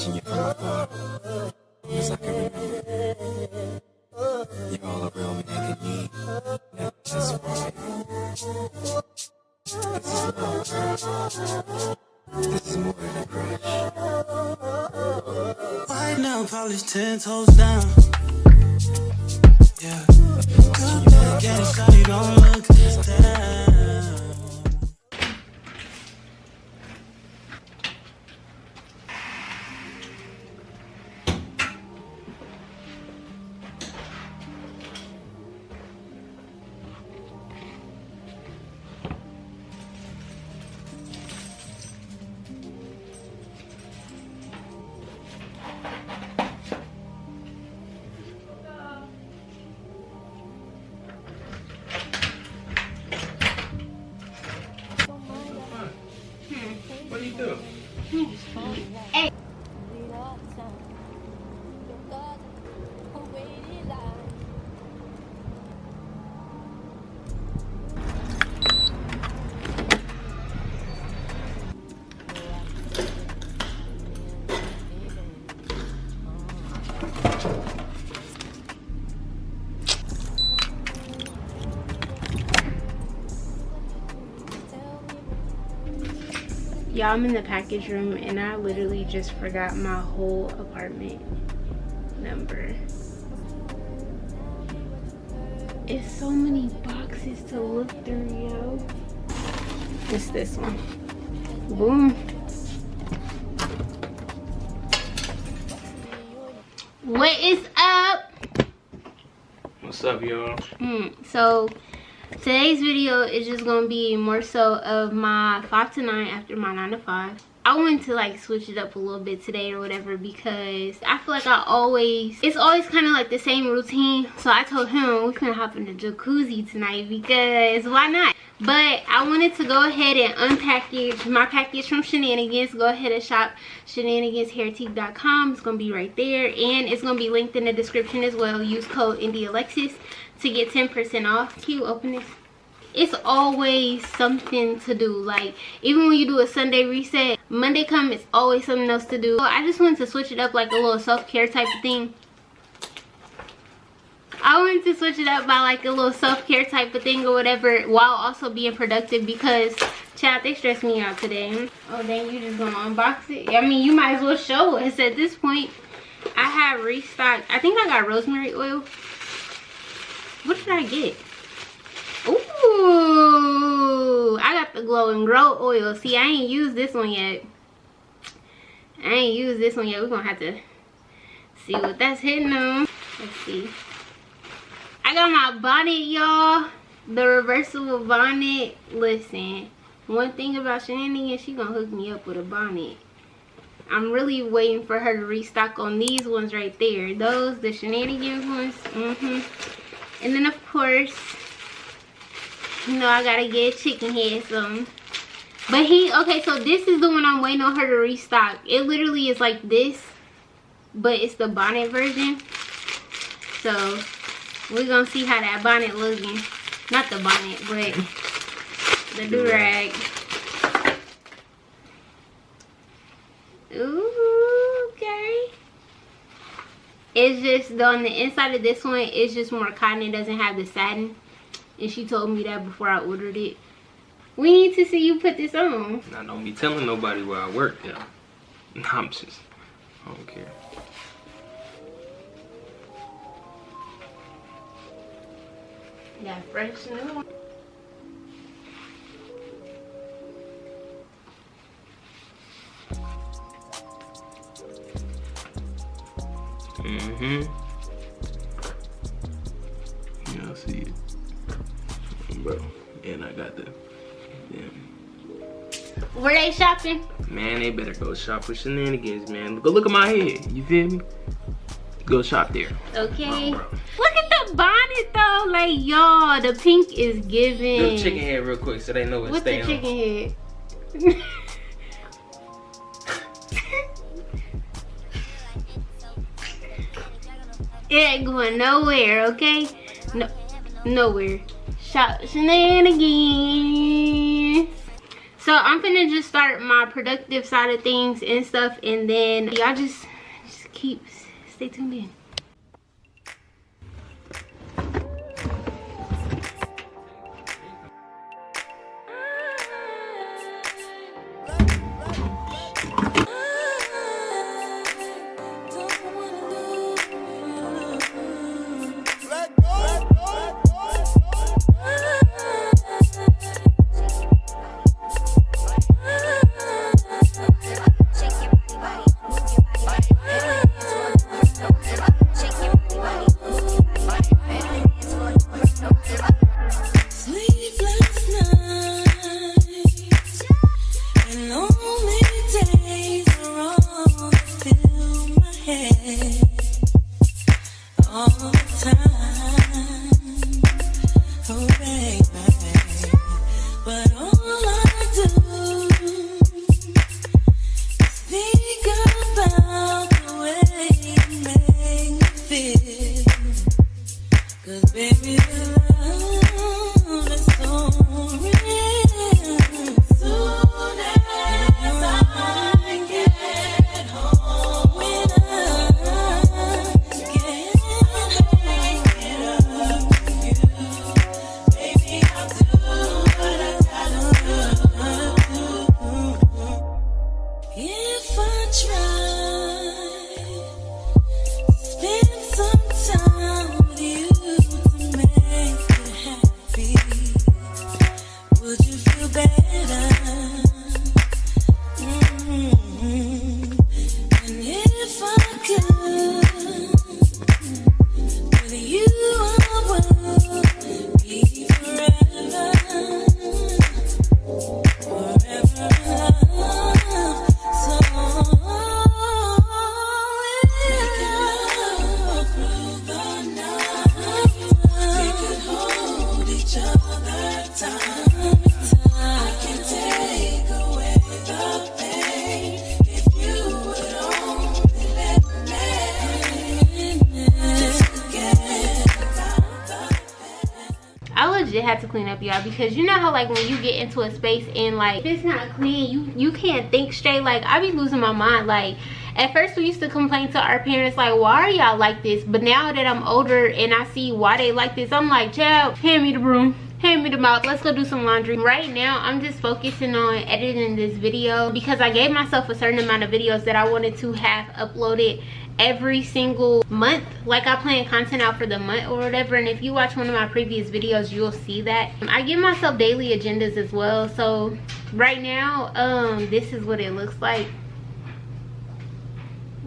watching you from afar, as I can remember. You're all a real man in me, never just right. This is love. This is more than a crush. White nail polish 10 toes down. Yeah. Can't shut it, don't look down. What do you do? Hey. Y'all, I'm in the package room and I literally just forgot my whole apartment number. It's so many boxes to look through, yo. It's this one. Boom. What is up? What's up, y'all? So today's video is just gonna be more so of my 5 to 9 after my 9 to 5. I wanted to like switch it up a little bit today or whatever because I feel like it's always kind of like the same routine. So I told him we're gonna hop in the jacuzzi tonight because why not? But I wanted to go ahead and unpackage my package from Shenanigans. Go ahead and shop shenaniganshairtique.com. It's gonna be right there and it's gonna be linked in the description as well. Use code INDYALEXIS to get 10% off. Can you open this? It's always something to do. Like even when you do a Sunday reset, Monday come, it's always something else to do. So I just wanted to switch it up, like a little self-care type of thing. I wanted to switch it up by like a little self-care type of thing or whatever, while also being productive because child, they stressed me out today. Oh dang, you just gonna unbox it? I mean, you might as well show us at this point. I have restocked, I think I got rosemary oil. What did I get? Ooh, I got the Glow and Grow oil. See, I ain't used this one yet. We're gonna have to see what that's hitting on. Let's see. I got my bonnet, y'all. The reversible bonnet. Listen, one thing about Shenanigans, she gonna hook me up with a bonnet. I'm really waiting for her to restock on these ones right there. Those, the Shenanigans ones. And then of course, you know, I gotta get chicken head some. But okay, so this is the one I'm waiting on her to restock. It literally is like this, but it's the bonnet version. So we're gonna see how that bonnet looking. Not the bonnet, but the do-rag. Ooh, okay. It's just on the inside of this one, it's just more cotton. It doesn't have the satin. And she told me that before I ordered it. We need to see you put this on. I don't be telling nobody where I work, yeah. Nah, I'm just, I don't care. Yeah, fresh new. Yeah, I see it. Bro, and I got the Were they shopping? Man, they better go shop with Shenanigans, man. Go look at my head, you feel me? Go shop there. Okay. Look at the bonnet though, like y'all, the pink is giving. Do the chicken head real quick so they know it's staying on. What's the chicken head? It ain't going nowhere, okay? No, nowhere. Shop Shenanigans. So So I'm finna just start my productive side of things and stuff, and then y'all just stay tuned in. Had to clean up, y'all, because you know how like when you get into a space and like if it's not clean, you can't think straight. Like I be losing my mind. Like at first we used to complain to our parents like, why are y'all like this? But now that I'm older and I see why they like this, I'm like, child, hand me the broom, hand me the mop, let's go do some laundry. Right now I'm just focusing on editing this video because I gave myself a certain amount of videos that I wanted to have uploaded every single month. Like I plan content out for the month or whatever, and if you watch one of my previous videos you'll see that I give myself daily agendas as well. So right now this is what it looks like.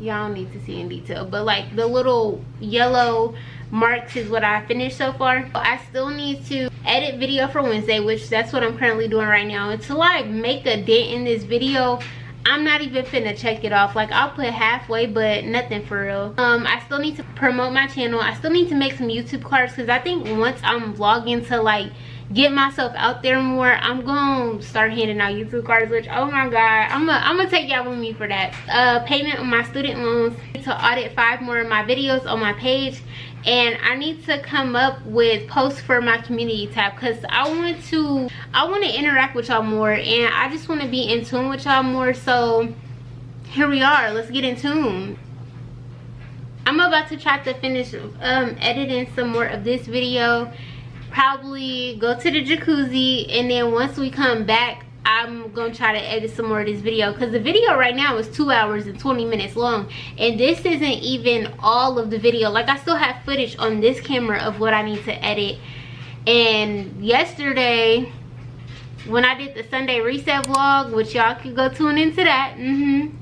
Y'all don't need to see in detail, but like the little yellow marks is what I finished so far. I still need to edit video for Wednesday, which that's what I'm currently doing right now. And to like make a dent in this video, I'm not even finna check it off. Like I'll put halfway, but nothing for real. I still need to promote my channel. I still need to make some YouTube cards, because I think once I'm vlogging to like get myself out there more, I'm gonna start handing out YouTube cards, which oh my god, I'm gonna take y'all with me for that. Payment on my student loans, to audit 5 more of my videos on my page, and I need to come up with posts for my community tab, because I want to interact with y'all more, and I just want to be in tune with y'all more. So here we are, let's get in tune. I'm about to try to finish editing some more of this video, probably go to the jacuzzi, and then once we come back I'm gonna try to edit some more of this video, because the video right now is 2 hours and 20 minutes long, and this isn't even all of the video. Like I still have footage on this camera of what I need to edit. And yesterday when I did the Sunday reset vlog, which y'all could go tune into that,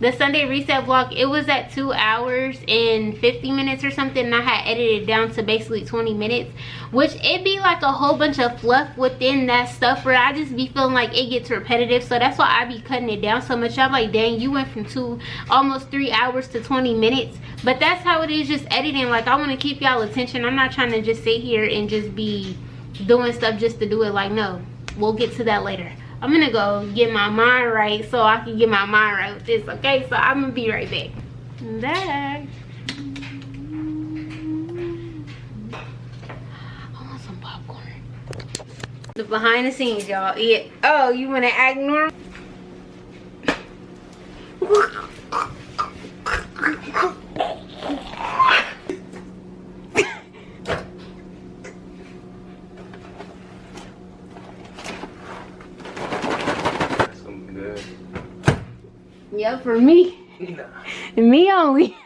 the Sunday reset vlog, it was at 2 hours and 50 minutes or something, and I had edited it down to basically 20 minutes, which it be like a whole bunch of fluff within that stuff where I just be feeling like it gets repetitive. So that's why I be cutting it down so much. I'm like, dang, you went from almost 3 hours to 20 minutes. But that's how it is just editing. Like I want to keep y'all attention. I'm not trying to just sit here and just be doing stuff just to do it. Like, no, we'll get to that later. I'm gonna go get my mind right so I can get my mind right with this, okay? So I'm gonna be right back. I want some popcorn. The behind the scenes, y'all. Yeah. Oh, you wanna act normal? That's gonna be good. Yeah, for me. Nah. Me only.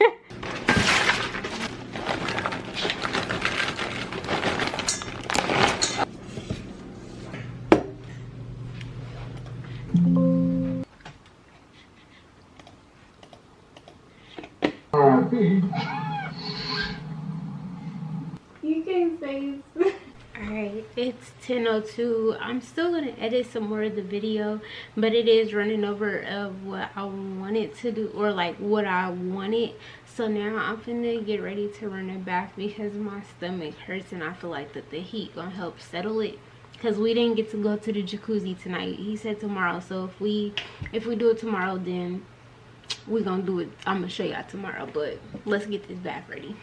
You can't say it. Alright, it's 10:02. I'm still gonna edit some more of the video, but it is running over of what I wanted to do, or like what I wanted. So now I'm finna get ready to run a bath because my stomach hurts, and I feel like that the heat gonna help settle it. Because we didn't get to go to the jacuzzi tonight. He said tomorrow. So if we do it tomorrow, then we're gonna do it. I'm gonna show y'all tomorrow. But let's get this bath ready.